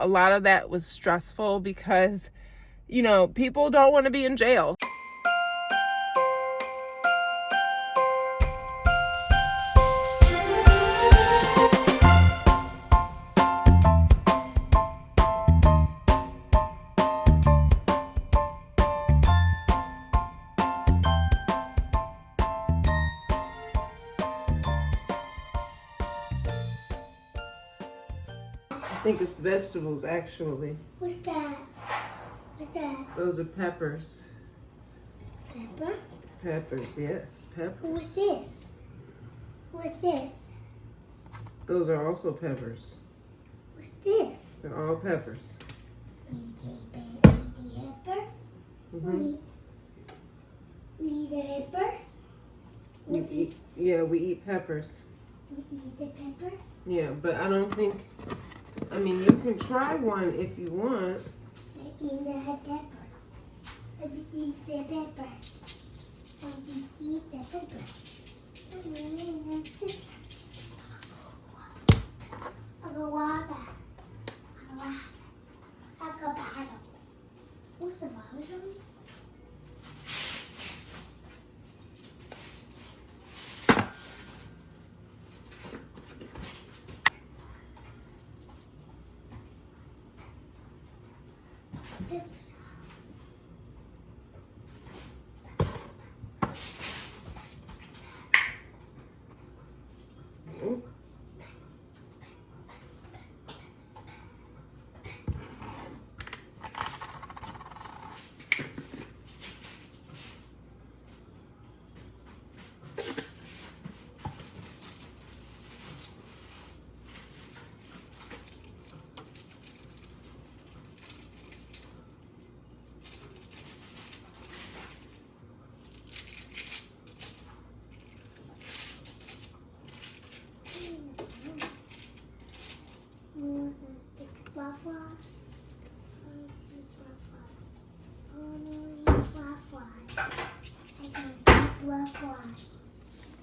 a lot of that was stressful because, you know, people don't want to be in jail. I think it's vegetables, actually. What's that? What's that? Those are peppers. Pepper? Peppers, yes, peppers. What's this? What's this? Those are also peppers. What's this? They're all peppers. Peppers? Mm-hmm. We eat the peppers? We eat peppers. We eat the peppers? Yeah, but I don't think, I mean, you can try one if you want. I eat the peppers. I eat the peppers. I eat the peppers.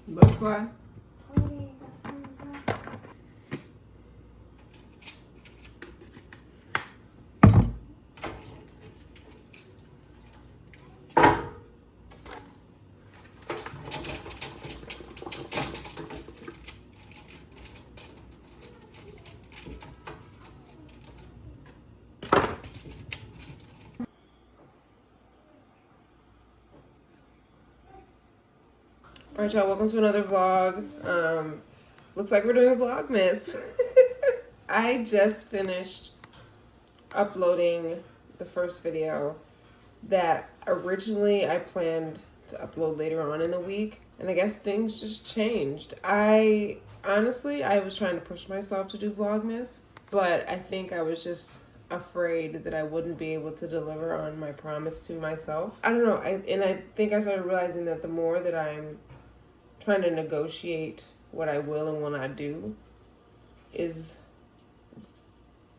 Butterfly? Alright, y'all, welcome to another vlog. Looks like we're doing VLOGMAS. I just finished uploading the first video that originally I planned to upload later on in the week, and I guess things just changed. Honestly, I was trying to push myself to do VLOGMAS, but I think I was just afraid that I wouldn't be able to deliver on my promise to myself. I don't know, I think I started realizing that the more that I'm trying to negotiate what I will and will not do is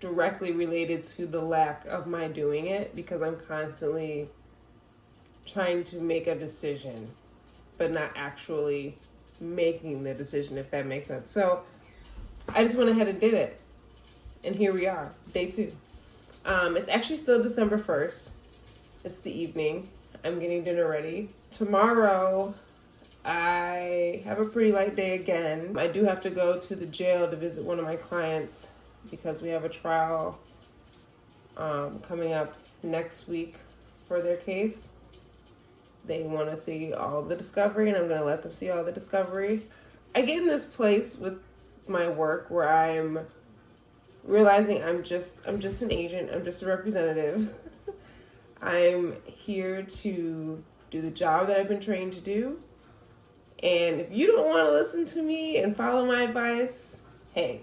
directly related to the lack of my doing it, because I'm constantly trying to make a decision but not actually making the decision, if that makes sense. So I just went ahead and did it, and here we are, day 2. It's actually still December 1st. It's the evening. I'm getting dinner ready. Tomorrow I have a pretty light day again. I do have to go to the jail to visit one of my clients because we have a trial coming up next week for their case. They want to see all the discovery, and I'm going to let them see all the discovery. I get in this place with my work where I'm realizing I'm just an agent. I'm just a representative. I'm here to do the job that I've been trained to do. And if you don't want to listen to me and follow my advice, hey,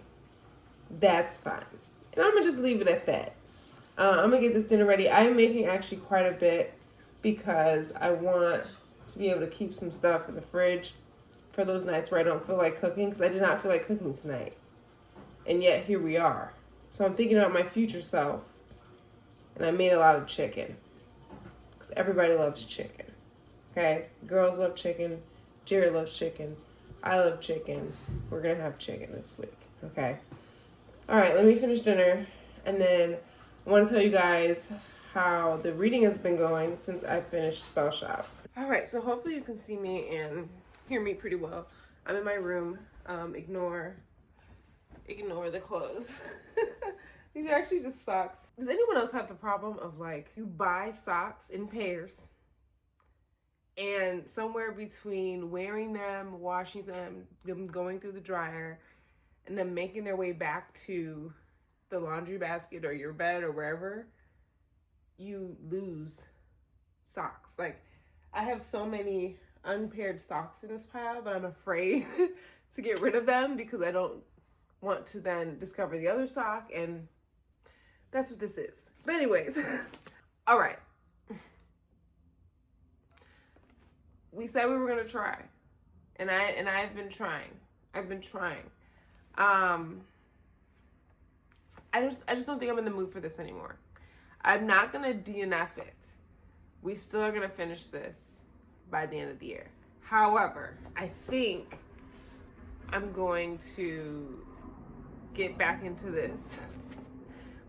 that's fine. And I'm going to just leave it at that. I'm going to get this dinner ready. I'm making actually quite a bit because I want to be able to keep some stuff in the fridge for those nights where I don't feel like cooking, because I did not feel like cooking tonight. And yet here we are. So I'm thinking about my future self. And I made a lot of chicken, because everybody loves chicken. Okay? Girls love chicken. Jerry loves chicken. I love chicken. We're going to have chicken this week. Okay? All right, let me finish dinner, And then I want to tell you guys how the reading has been going since I finished Spell Shop. All right, so hopefully you can see me and hear me pretty well. I'm in my room. Ignore the clothes. These are actually just socks. Does anyone else have the problem of like you buy socks in pairs and somewhere between wearing them, washing them going through the dryer, and then making their way back to the laundry basket or your bed or wherever, you lose socks? Like, I have so many unpaired socks in this pile, but I'm afraid to get rid of them because I don't want to then discover the other sock, and that's what this is. But anyways, all right. We said we were gonna try, and I've been trying. I just don't think I'm in the mood for this anymore. I'm not gonna DNF it. We still are gonna finish this by the end of the year. However, I think I'm going to get back into this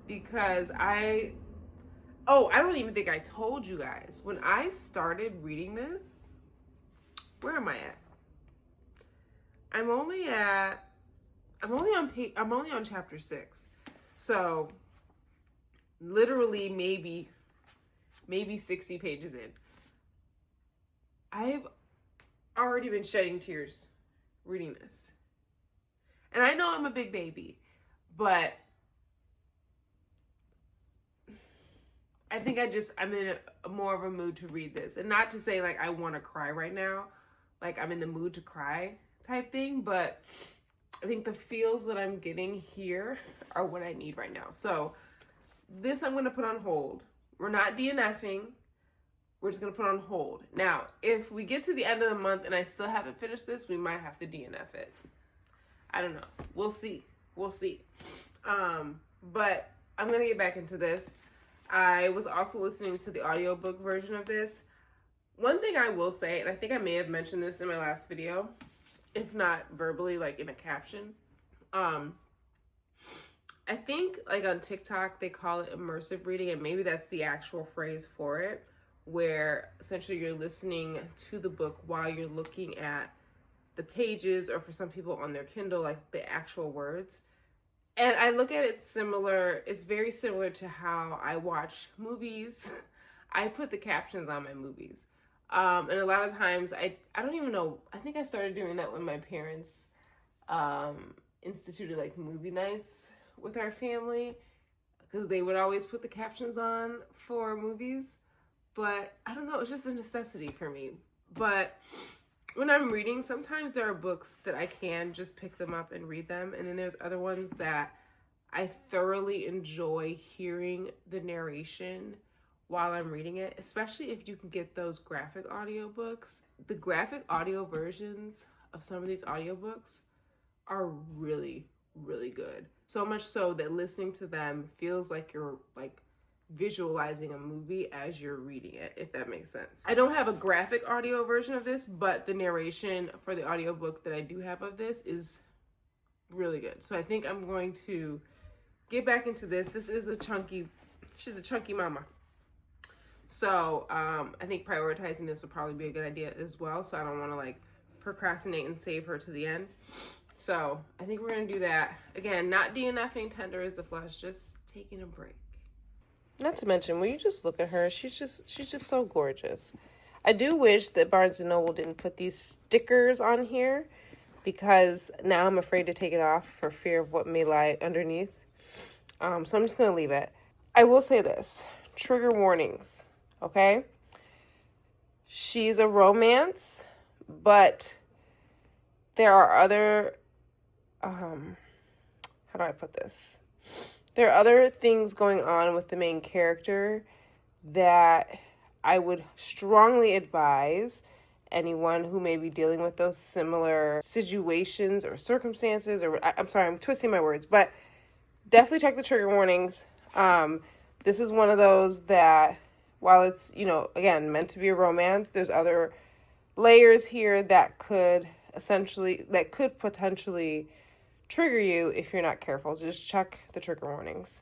because I don't even think I told you guys. When I started reading this, where am I at? I'm only on chapter 6. So literally maybe 60 pages in. I've already been shedding tears reading this. And I know I'm a big baby, but I think I'm in a more of a mood to read this. And not to say like I want to cry right now, like I'm in the mood to cry type thing, but I think the feels that I'm getting here are what I need right now. So this I'm going to put on hold. We're not DNFing. We're just going to put on hold. Now, if we get to the end of the month and I still haven't finished this, we might have to DNF it. I don't know. We'll see. But I'm going to get back into this. I was also listening to the audiobook version of this. One thing I will say, and I think I may have mentioned this in my last video, if not verbally, like in a caption. I think like on TikTok, they call it immersive reading, and maybe that's the actual phrase for it, where essentially you're listening to the book while you're looking at the pages, or for some people on their Kindle, like the actual words. And I look at it similar. It's very similar to how I watch movies. I put the captions on my movies. And a lot of times, I don't even know, I think I started doing that when my parents instituted like movie nights with our family, because they would always put the captions on for movies. But I don't know, it's just a necessity for me. But when I'm reading, sometimes there are books that I can just pick them up and read them. And then there's other ones that I thoroughly enjoy hearing the narration while I'm reading it, especially if you can get those graphic audiobooks. The graphic audio versions of some of these audiobooks are really, really good. So much so that listening to them feels like you're like visualizing a movie as you're reading it, if that makes sense. I don't have a graphic audio version of this, but the narration for the audiobook that I do have of this is really good. So I think I'm going to get back into this. She's a chunky mama. So I think prioritizing this would probably be a good idea as well. So I don't want to like procrastinate and save her to the end. So I think we're going to do that. Again, not DNFing Tender is the Flesh, just taking a break. Not to mention, when you just look at her, she's just so gorgeous. I do wish that Barnes & Noble didn't put these stickers on here, because now I'm afraid to take it off for fear of what may lie underneath. So I'm just going to leave it. I will say this. Trigger warnings, okay? She's a romance, but there are other, how do I put this? There are other things going on with the main character that I would strongly advise anyone who may be dealing with those similar situations or circumstances, or I'm sorry, I'm twisting my words, but definitely check the trigger warnings. This is one of those that, while it's, again, meant to be a romance, there's other layers here that could potentially trigger you if you're not careful. Just check the trigger warnings.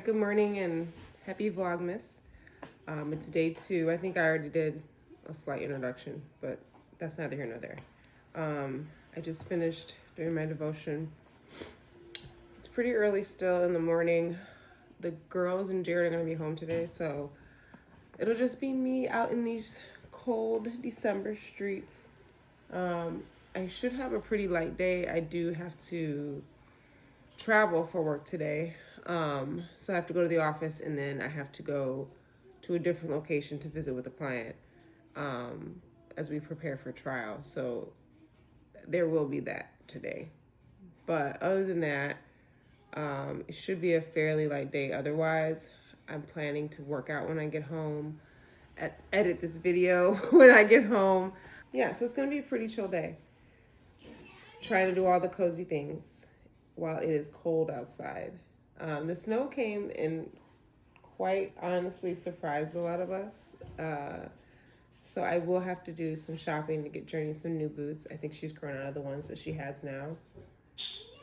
good morning and happy Vlogmas. It's day 2. I think I already did a slight introduction, but that's neither here nor there. I just finished doing my devotion. It's pretty early still in the morning. The girls and Jared are going to be home today, so it'll just be me out in these cold December streets. I should have a pretty light day. I do have to travel for work today. So I have to go to the office and then I have to go to a different location to visit with a client as we prepare for trial. So there will be that today. But other than that, it should be a fairly light day. Otherwise, I'm planning to work out when I get home, edit this video when I get home. Yeah, so it's going to be a pretty chill day. Trying to do all the cozy things while it is cold outside. The snow came and quite honestly surprised a lot of us. So I will have to do some shopping to get Journey some new boots. I think she's grown out of the ones that she has now.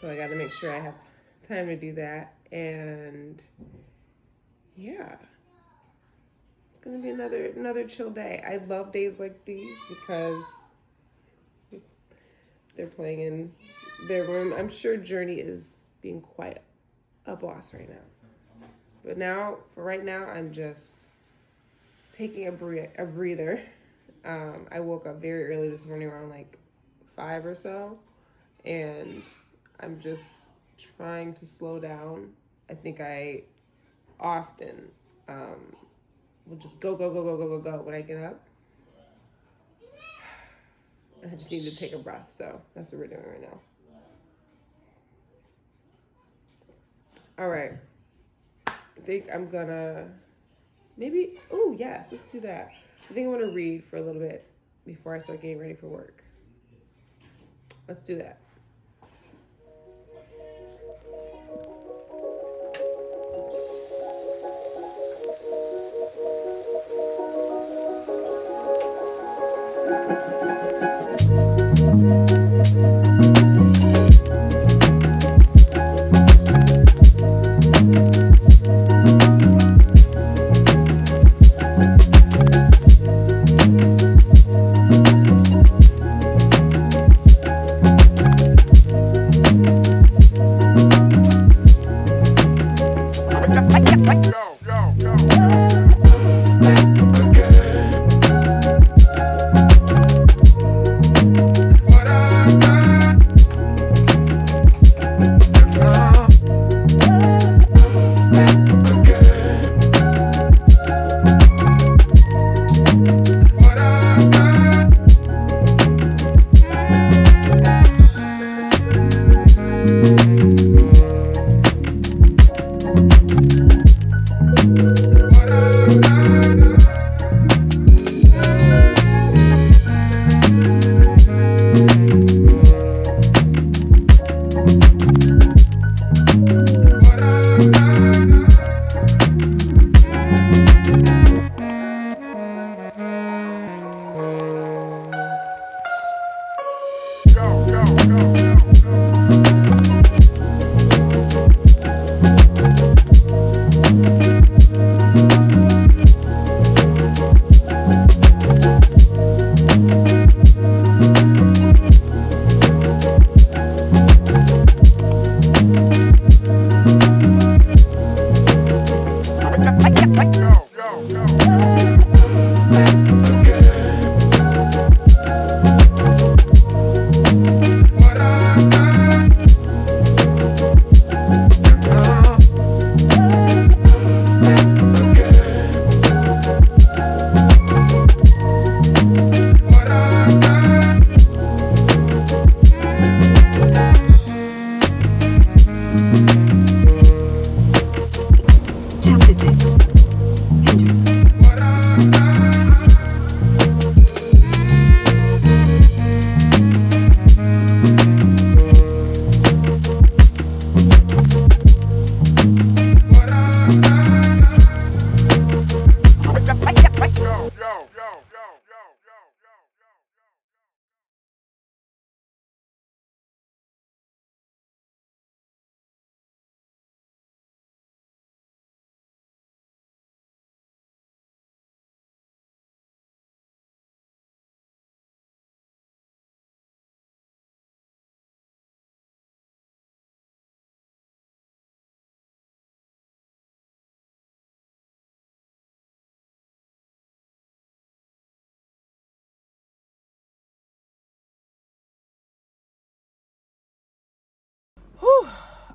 So I got to make sure I have time to do that. And yeah, it's going to be another chill day. I love days like these because they're playing in their room. I'm sure Journey is being quite a boss right now. But for right now, I'm just taking a breather. I woke up very early this morning, around like 5 or so, and I'm just trying to slow down. I think I often will just go when I get up. I just need to take a breath, so that's what we're doing right now. All right. I think I'm gonna let's do that. I think I want to read for a little bit before I start getting ready for work. Let's do that.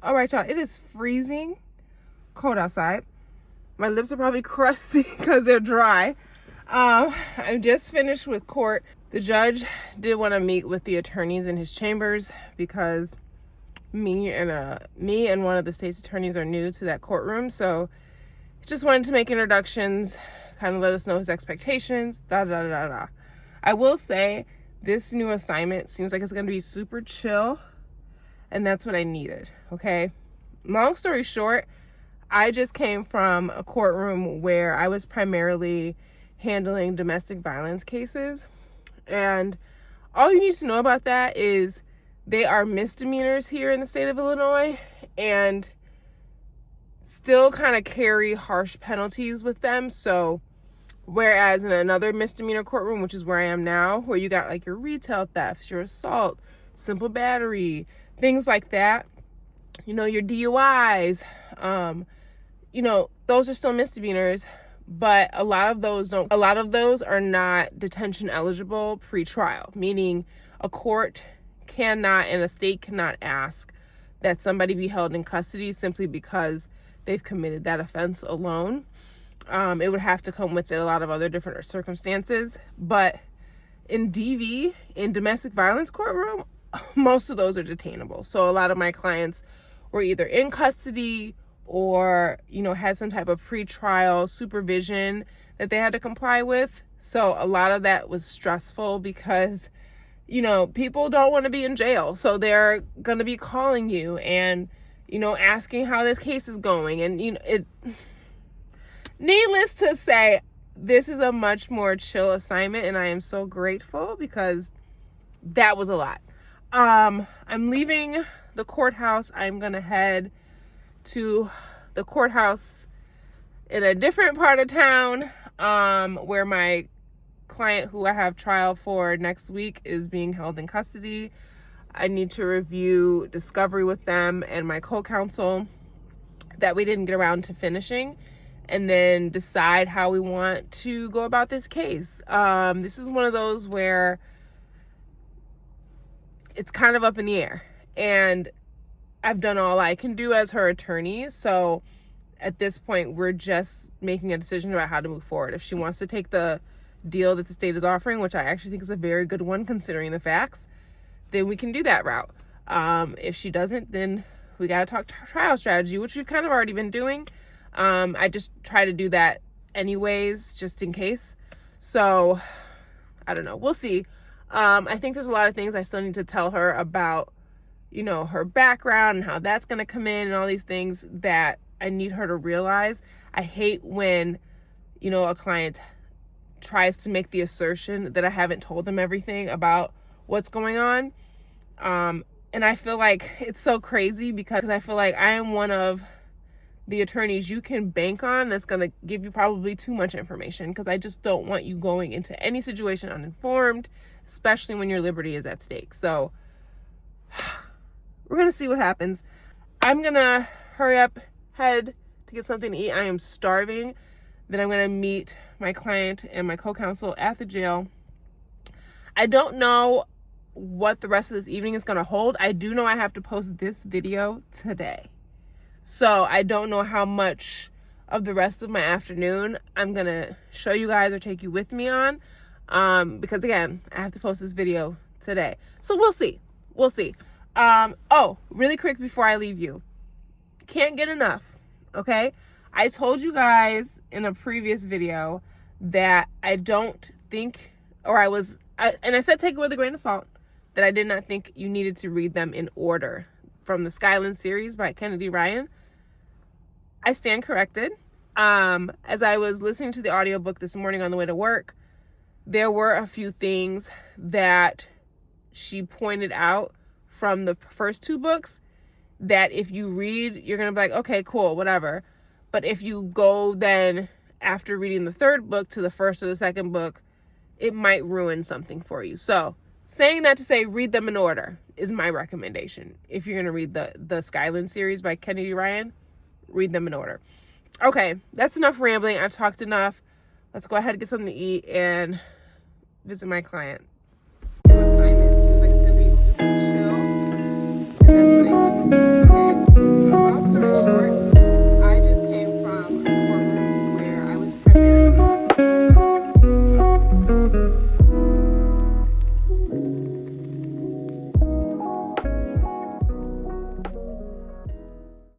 All right, y'all, it is freezing cold outside. My lips are probably crusty because they're dry. I'm just finished with court. The judge did want to meet with the attorneys in his chambers because me and one of the state's attorneys are new to that courtroom. So he just wanted to make introductions, kind of let us know his expectations, I will say this new assignment seems like it's going to be super chill, and that's what I needed, okay? Long story short, I just came from a courtroom where I was primarily handling domestic violence cases. And all you need to know about that is they are misdemeanors here in the state of Illinois and still kind of carry harsh penalties with them. So whereas in another misdemeanor courtroom, which is where I am now, where you got like your retail thefts, your assault, simple battery, things like that, you know, your DUIs, you know, those are still misdemeanors, but a lot of those are not detention eligible pre-trial, meaning a court cannot and a state cannot ask that somebody be held in custody simply because they've committed that offense alone. It would have to come with it a lot of other different circumstances, but in DV, in domestic violence courtroom, most of those are detainable. So a lot of my clients were either in custody or, you know, had some type of pre-trial supervision that they had to comply with. So a lot of that was stressful because, you know, people don't want to be in jail. So they're going to be calling you and, you know, asking how this case is going. And, you know, needless to say, this is a much more chill assignment, and I am so grateful because that was a lot. I'm leaving the courthouse. I'm going to head to the courthouse in a different part of town, where my client who I have trial for next week is being held in custody. I need to review discovery with them and my co-counsel that we didn't get around to finishing, and then decide how we want to go about this case. This is one of those where it's kind of up in the air, and I've done all I can do as her attorney. So at this point, we're just making a decision about how to move forward. If she wants to take the deal that the state is offering, which I actually think is a very good one considering the facts, then we can do that route. If she doesn't, then we got to talk trial strategy, which we've kind of already been doing. I just try to do that anyways, just in case. So I don't know. We'll see. I think there's a lot of things I still need to tell her about, you know, her background and how that's going to come in and all these things that I need her to realize. I hate when, you know, a client tries to make the assertion that I haven't told them everything about what's going on. And I feel like it's so crazy because I feel like I am one of the attorneys you can bank on that's going to give you probably too much information, because I just don't want you going into any situation uninformed, especially when your liberty is at stake. So we're going to see what happens. I'm going to hurry up, head to get something to eat. I am starving. Then I'm going to meet my client and my co-counsel at the jail. I don't know what the rest of this evening is going to hold. I do know I have to post this video today. So I don't know how much of the rest of my afternoon I'm going to show you guys or take you with me on. Because again, I have to post this video today. So we'll see. We'll see. Oh, really quick before I leave you. Can't get enough. Okay. I told you guys in a previous video that I don't think, or and I said take it with a grain of salt, that I did not think you needed to read them in order from the Skyland series by Kennedy Ryan. I stand corrected. As I was listening to the audiobook this morning on the way to work, there were a few things that she pointed out from the first two books that if you read, you're going to be like, okay, cool, whatever. But if you go then after reading the third book to the first or the second book, it might ruin something for you. So saying that to say, read them in order is my recommendation. If you're going to read the Skyland series by Kennedy Ryan, read them in order. Okay, that's enough rambling. I've talked enough. Let's go ahead and get something to eat and visit my client.